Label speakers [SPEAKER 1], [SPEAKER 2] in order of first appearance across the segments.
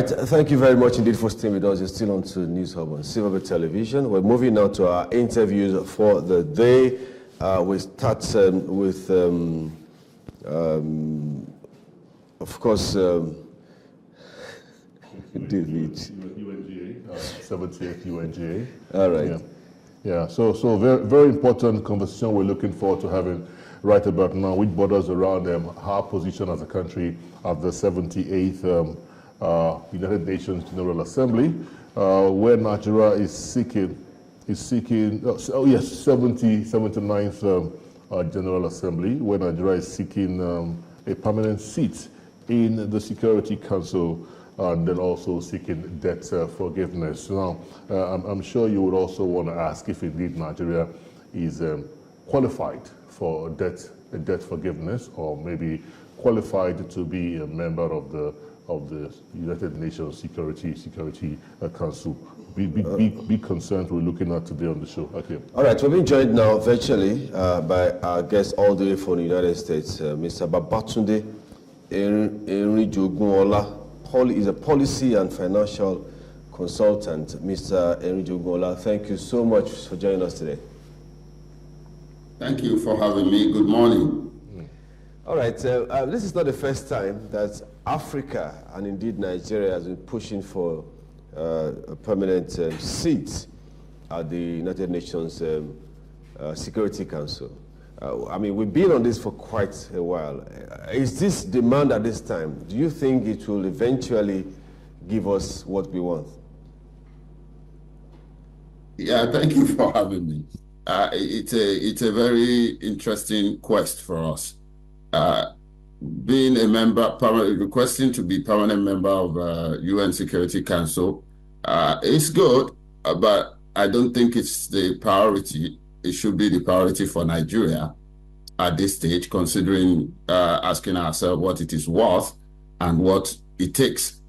[SPEAKER 1] Thank you very much indeed for staying with us. You're still on to News Hub on Silverbird Television. We're moving now to our interviews for the day. We start with, of course, David.
[SPEAKER 2] UNGA, 70th UNGA.
[SPEAKER 1] All right.
[SPEAKER 2] Yeah. So very, very important conversation we're looking forward to having right about now, which borders around our position as a country at the 78th United Nations General Assembly, where Nigeria is seeking 79th General Assembly, where Nigeria is seeking a permanent seat in the Security Council, and then also seeking debt forgiveness. Now, I'm sure you would also want to ask if indeed Nigeria is qualified for debt forgiveness, or maybe qualified to be a member of the United Nations Security Council. Big concerns we're looking at today on the show. Okay.
[SPEAKER 1] All right, we're being joined now virtually by our guest all the way from the United States, Mr. Babatunde Erinjogunola. Is a policy and financial consultant. Mr. Erinjogunola, thank you so much for joining us today.
[SPEAKER 3] Thank you for having me. Good morning.
[SPEAKER 1] All right, this is not the first time that Africa and indeed Nigeria has been pushing for a permanent seat at the United Nations Security Council. I mean, we've been on this for quite a while. Is this demand at this time? Do you think it will eventually give us what we want?
[SPEAKER 3] Yeah, thank you for having me. It's a very interesting quest for us. Being a member, requesting to be permanent member of UN Security Council is good, but I don't think it's the priority. It should be the priority for Nigeria at this stage, considering asking ourselves what it is worth and what it takes.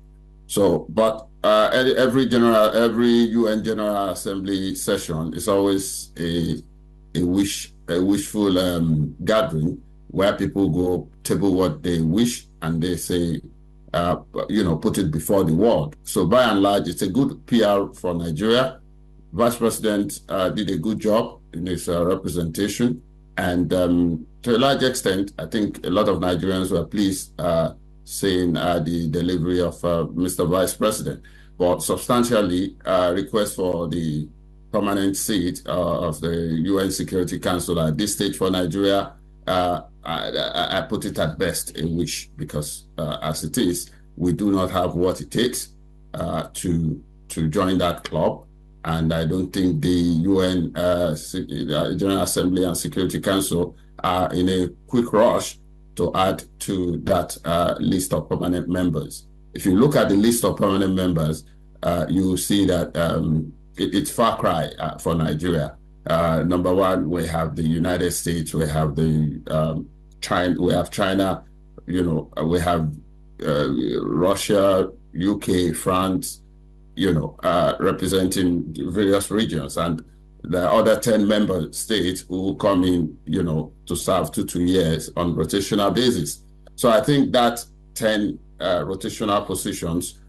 [SPEAKER 3] So, but every UN General Assembly session is always a wishful gathering where people go table what they wish and they say, put it before the world. So by and large, it's a good PR for Nigeria. Vice President did a good job in his representation. And to a large extent, I think a lot of Nigerians were pleased seeing the delivery of Mr. Vice President. But substantially, request for the permanent seat of the UN Security Council at this stage for Nigeria, I put it at best a wish, because as it is, we do not have what it takes to join that club. And I don't think the UN General Assembly and Security Council are in a quick rush to add to that list of permanent members. If you look at the list of permanent members, you will see that it's far cry for Nigeria. Number one, we have the United States, we have the China, we have Russia, UK, France, representing various regions, and the other 10 member states who will come in, to serve 2 years on rotational basis. So I think that 10 rotational positions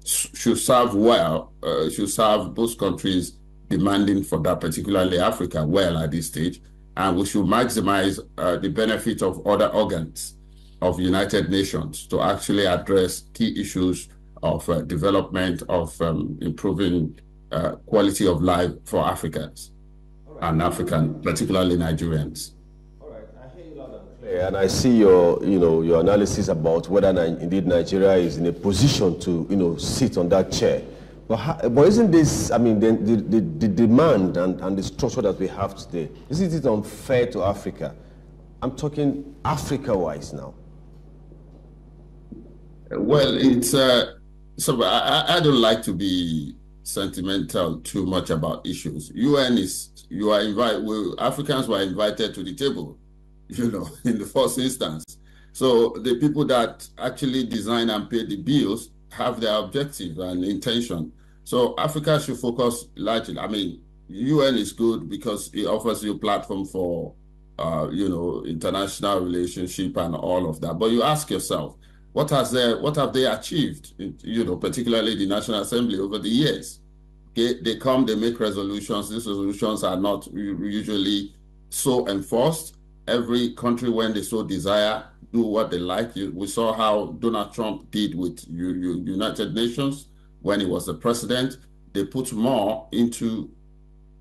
[SPEAKER 3] should serve well, should serve those countries demanding for that, particularly Africa, well at this stage, and we should maximize the benefit of other organs of United Nations to actually address key issues of development, of improving quality of life for Africans and African, particularly Nigerians.
[SPEAKER 1] All right, I hear you loud and clear, and I see your analysis about whether indeed Nigeria is in a position to, sit on that chair. But isn't this, the demand and the structure that we have today, isn't it unfair to Africa? I'm talking Africa-wise now.
[SPEAKER 3] Well, it's so I don't like to be sentimental too much about issues. Africans were invited to the table, in the first instance. So the people that actually design and pay the bills have their objective and intention. So Africa should focus largely. UN is good because it offers you a platform for, international relationship and all of that. But you ask yourself, what have they achieved, you know, particularly the National Assembly over the years? Okay, they come, they make resolutions. These resolutions are not usually so enforced. Every country, when they so desire, do what they like. We saw how Donald Trump did with United Nations when he was the president. They put more into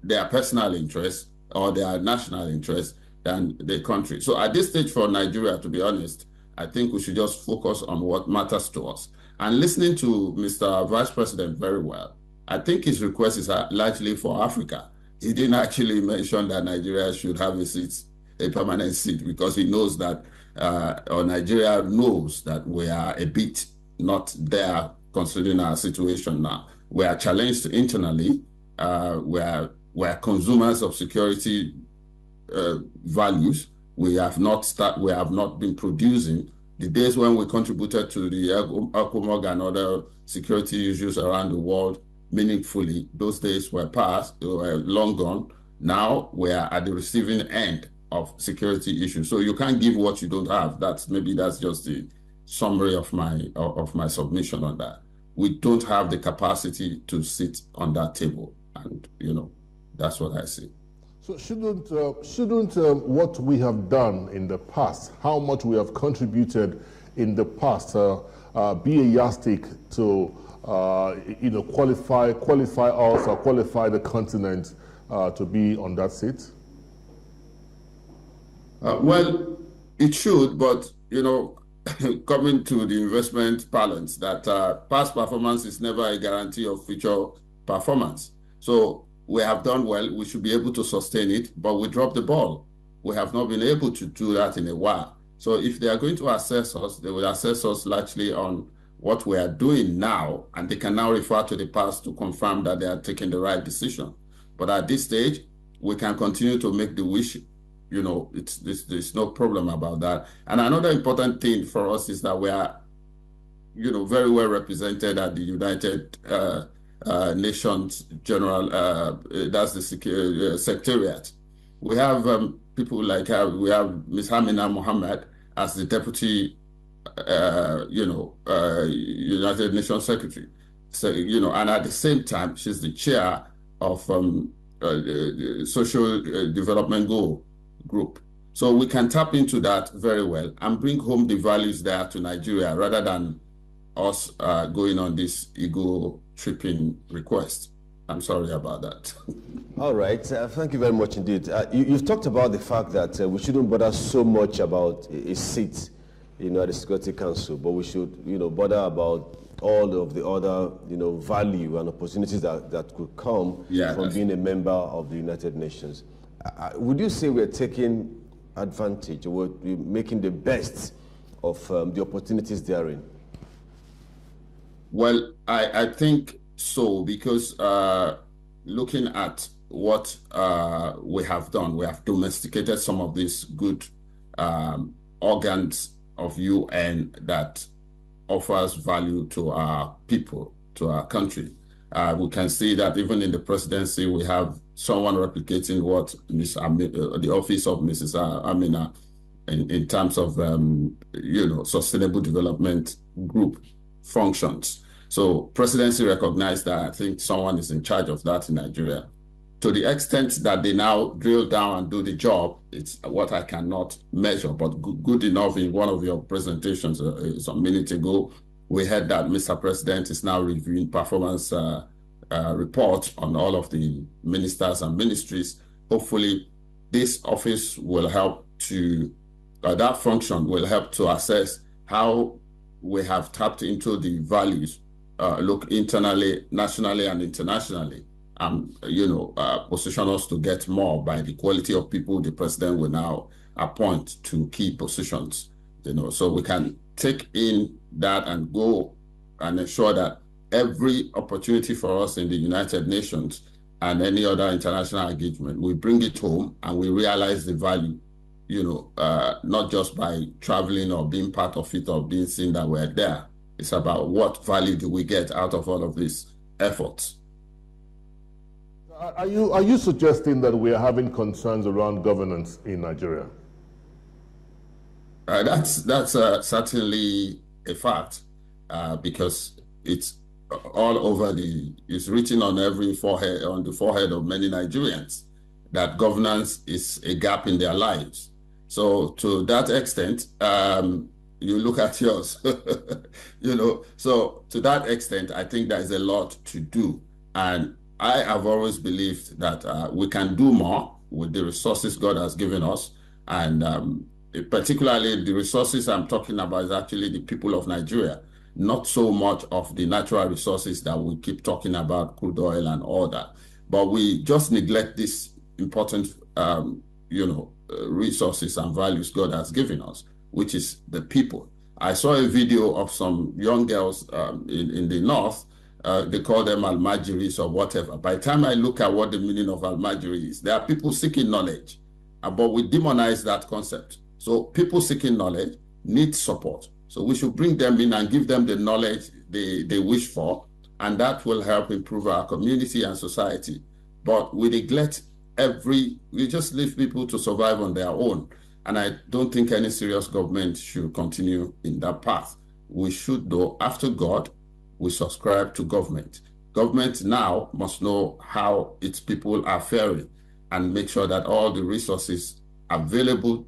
[SPEAKER 3] their personal interests or their national interests than the country. So at this stage for Nigeria, to be honest, I think we should just focus on what matters to us. And listening to Mr. Vice President very well, I think his request is largely for Africa. He didn't actually mention that Nigeria should have a permanent seat, because he knows that, or Nigeria knows that we are a bit not there considering our situation now. We are challenged internally. We are consumers of security values. We have not been producing. The days when we contributed to the ECOMOG and other security issues around the world meaningfully, those days were past, they were long gone. Now we are at the receiving end of security issues. So you can't give what you don't have. That's just the summary of my submission on that. We don't have the capacity to sit on that table, and you know, that's what I see.
[SPEAKER 2] So shouldn't what we have done in the past, how much we have contributed in the past, be a yardstick to you know, qualify us or qualify the continent to be on that seat?
[SPEAKER 3] Well, it should, but you know, coming to the investment balance, that past performance is never a guarantee of future performance. So we have done well, we should be able to sustain it, but we dropped the ball. We have not been able to do that in a while. So if they are going to assess us, they will assess us largely on what we are doing now, and they can now refer to the past to confirm that they are taking the right decision. But at this stage, we can continue to make the wish. You know, there's no problem about that. And another important thing for us is that we are, you know, very well represented at the United Nations General, that's the Secretariat. We have people like, we have Ms. Hamina Mohammed as the Deputy, United Nations Secretary. So, you know, and at the same time, she's the chair of Social Development Goal Group. So we can tap into that very well and bring home the values there to Nigeria, rather than us going on this ego-tripping request. I'm sorry about that.
[SPEAKER 1] All right, thank you very much indeed. You've talked about the fact that we shouldn't bother so much about a seat, you know, at the Security Council, but we should, you know, bother about all of the other, you know, value and opportunities that could come from being a member of the United Nations. Would you say we're taking advantage, or we're making the best of the opportunities therein?
[SPEAKER 3] Well, I think so, because looking at what we have done, we have domesticated some of these good organs of UN that offers value to our people, to our country. We can see that even in the presidency, we have someone replicating what the office of Mrs. Amina in terms of, sustainable development group functions. So presidency recognized that. I think someone is in charge of that in Nigeria. To the extent that they now drill down and do the job, it's what I cannot measure, but good enough. In one of your presentations some minutes ago, we heard that Mr. President is now reviewing performance reports on all of the ministers and ministries. Hopefully, this office will help to, that function will help to assess how we have tapped into the values, look internally, nationally, and internationally, position us to get more by the quality of people the president will now appoint to key positions. So we can take in that and go and ensure that every opportunity for us in the United Nations and any other international engagement, we bring it home and we realize the value, not just by traveling or being part of it or being seen that we're there. It's about what value do we get out of all of these efforts.
[SPEAKER 2] Are you suggesting that we are having concerns around governance in Nigeria?
[SPEAKER 3] That's certainly a fact because it's all over it's written on every forehead, on the forehead of many Nigerians, that governance is a gap in their lives. So to that extent, you look at yours, so to that extent, I think there's a lot to do. And I have always believed that we can do more with the resources God has given us. And particularly the resources I'm talking about is actually the people of Nigeria, not so much of the natural resources that we keep talking about, crude oil and all that. But we just neglect this important, resources and values God has given us, which is the people. I saw a video of some young girls in the north. They call them almajiris or whatever. By the time I look at what the meaning of almajiri is, there are people seeking knowledge, but we demonize that concept. So people seeking knowledge need support. So we should bring them in and give them the knowledge they wish for, and that will help improve our community and society. But we neglect we just leave people to survive on their own. And I don't think any serious government should continue in that path. We should, though, after God, we subscribe to government. Government now must know how its people are faring and make sure that all the resources available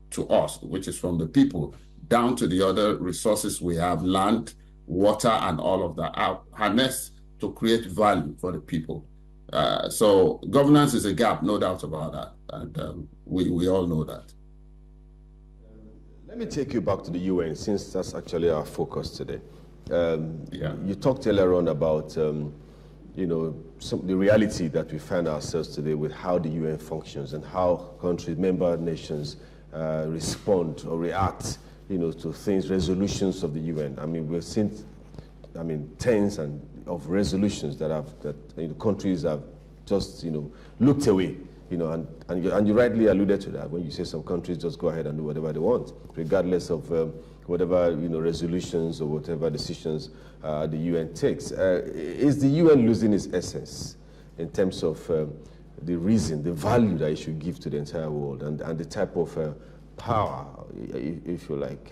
[SPEAKER 3] to us, which is from the people, down to the other resources we have, land, water, and all of that, are harnessed to create value for the people. So governance is a gap, no doubt about that. And we all know that.
[SPEAKER 1] Let me take you back to the UN, since that's actually our focus today. You talked earlier on about, the reality that we find ourselves today with how the UN functions and how countries, member nations, respond or react, to things, resolutions of the UN. I mean, we've seen, tens of resolutions that countries have just, looked away. And you rightly alluded to that when you say some countries just go ahead and do whatever they want, regardless of whatever resolutions or whatever decisions the UN takes. Is the UN losing its essence in terms of the reason, the value that it should give to the entire world, and the type of power, if you like,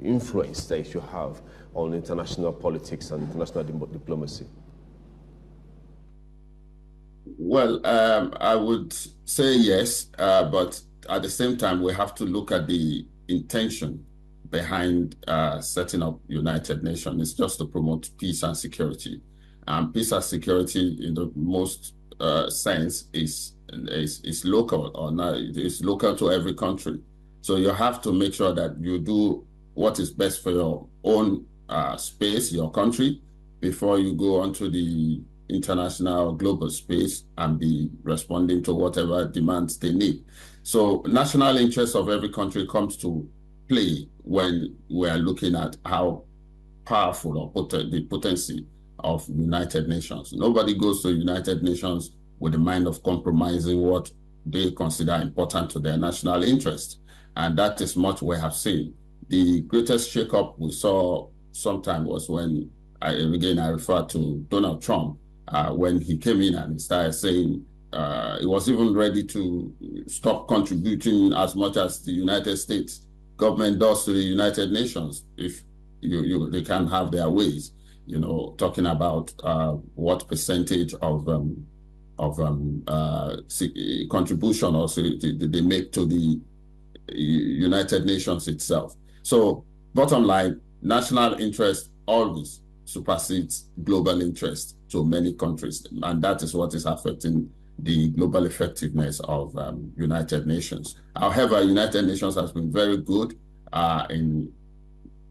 [SPEAKER 1] influence that it should have on international politics and international diplomacy?
[SPEAKER 3] Well, I would say yes, but at the same time, we have to look at the intention behind setting up United Nations. It's just to promote peace and security. Peace and security, in the most sense, is local, or not, it's local to every country. So you have to make sure that you do what is best for your own space, your country, before you go onto the international global space and be responding to whatever demands they need. So national interest of every country comes to play when we are looking at how powerful or the potency of United Nations. Nobody goes to United Nations with the mind of compromising what they consider important to their national interest. And that is much we have seen. The greatest shakeup we saw sometime was when, I refer to Donald Trump, when he came in and started saying he was even ready to stop contributing as much as the United States government does to the United Nations if they can have their ways, talking about what percentage of contribution also they make to the United Nations itself. So bottom line, national interest always supersedes global interest to many countries, and that is what is affecting the global effectiveness of United Nations. However, United Nations has been very good in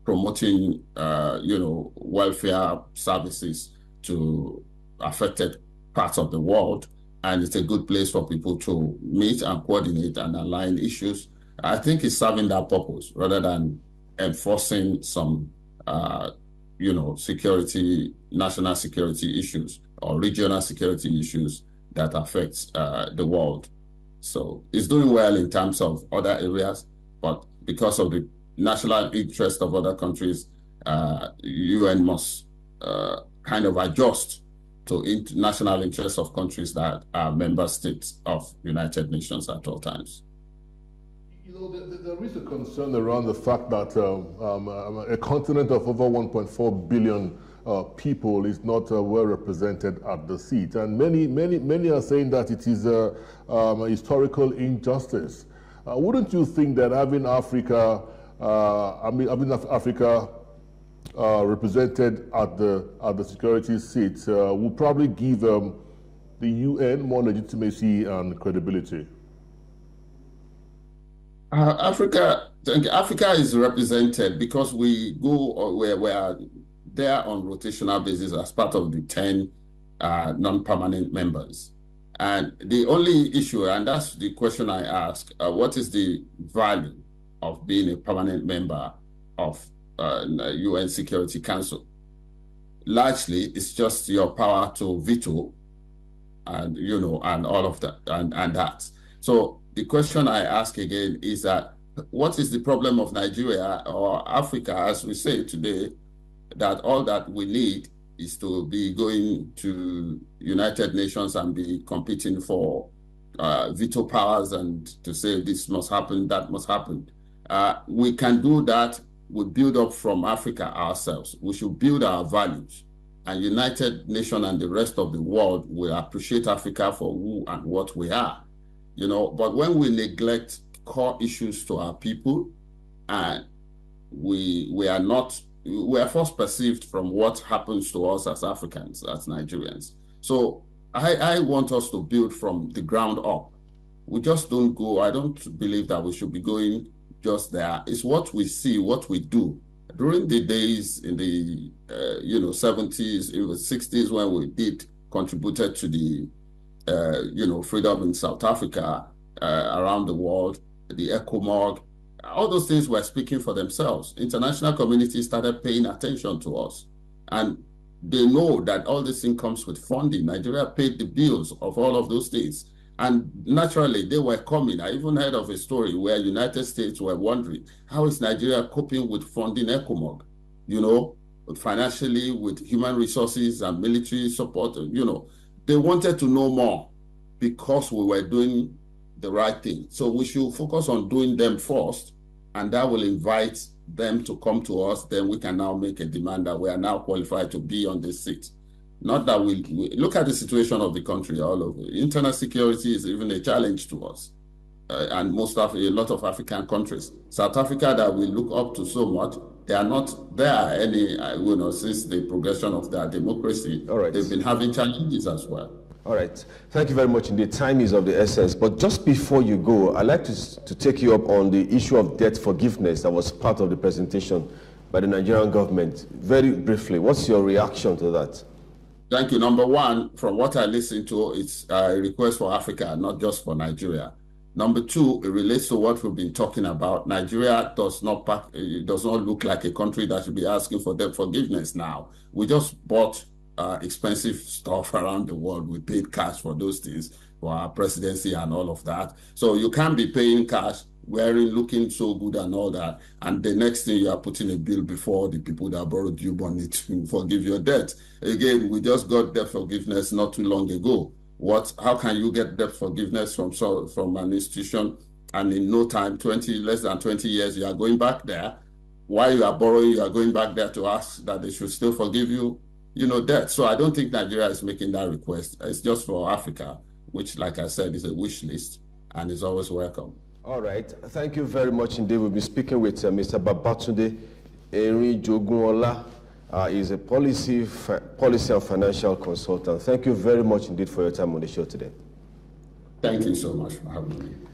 [SPEAKER 3] promoting, welfare services to affected parts of the world, and it's a good place for people to meet and coordinate and align issues. I think it's serving that purpose rather than enforcing some, national security issues or regional security issues that affects the world. So it's doing well in terms of other areas, but because of the national interest of other countries, UN must kind of adjust to national interests of countries that are member states of United Nations at all times.
[SPEAKER 2] You know, there is a concern around the fact that a continent of over 1.4 billion people is not well represented at the seat, and many are saying that it is a historical injustice. Wouldn't you think that having Africa, represented at the security seat will probably give the UN more legitimacy and credibility?
[SPEAKER 3] Africa is represented because we go we are there on rotational basis as part of the 10 non-permanent members. And the only issue, and that's the question I ask, what is the value of being a permanent member of UN Security Council? Largely, it's just your power to veto and, you know, and all of that, and that. So the question I ask again is that what is the problem of Nigeria or Africa, as we say today, that all that we need is to be going to United Nations and be competing for veto powers and to say this must happen, that must happen. We can do that. We build up from Africa ourselves. We should build our values, and United Nations and the rest of the world will appreciate Africa for who and what we are. You know, but when we neglect core issues to our people, and we are first perceived from what happens to us as Africans, as Nigerians. So I want us to build from the ground up. We just don't go, I don't believe that we should be going just there. It's what we see, what we do. During the days in the 70s, it was 60s when we contributed to the freedom in South Africa, around the world, the ECOMOG, all those things were speaking for themselves. International community started paying attention to us. And they know that all this thing comes with funding. Nigeria paid the bills of all of those things. And naturally, they were coming. I even heard of a story where United States were wondering, how is Nigeria coping with funding ECOMOG? You know, financially, with human resources and military support, you know. They wanted to know more because we were doing the right thing. So we should focus on doing them first, and that will invite them to come to us. Then we can now make a demand that we are now qualified to be on this seat. Not that we look at the situation of the country all over. Internal security is even a challenge to us, and a lot of African countries. South Africa, that we look up to so much, they are not there since the progression of their democracy.
[SPEAKER 1] All right.
[SPEAKER 3] They've been having challenges as well.
[SPEAKER 1] All right. Thank you very much indeed. Time is of the essence. But just before you go, I'd like to take you up on the issue of debt forgiveness that was part of the presentation by the Nigerian government. Very briefly, what's your reaction to that?
[SPEAKER 3] Thank you. Number one, from what I listened to, it's a request for Africa, not just for Nigeria. Number two, it relates to what we've been talking about. Nigeria does not look like a country that should be asking for debt forgiveness now. We just bought expensive stuff around the world. We paid cash for those things, for our presidency and all of that. So you can't be paying cash, looking so good and all that, and the next thing you are putting a bill before the people that borrowed you money to forgive your debt. Again, we just got debt forgiveness not too long ago. How can you get debt forgiveness from an institution, and in no time, less than 20 years, you are going back there? While you are borrowing, you are going back there to ask that they should still forgive you, debt. So I don't think Nigeria is making that request. It's just for Africa, which, like I said, is a wish list and is always welcome.
[SPEAKER 1] All right. Thank you very much indeed. We'll be speaking with Mr. Babatunde Erinjogunola. He's a policy and financial consultant. Thank you very much indeed for your time on the show today.
[SPEAKER 3] Thank you so much for having me.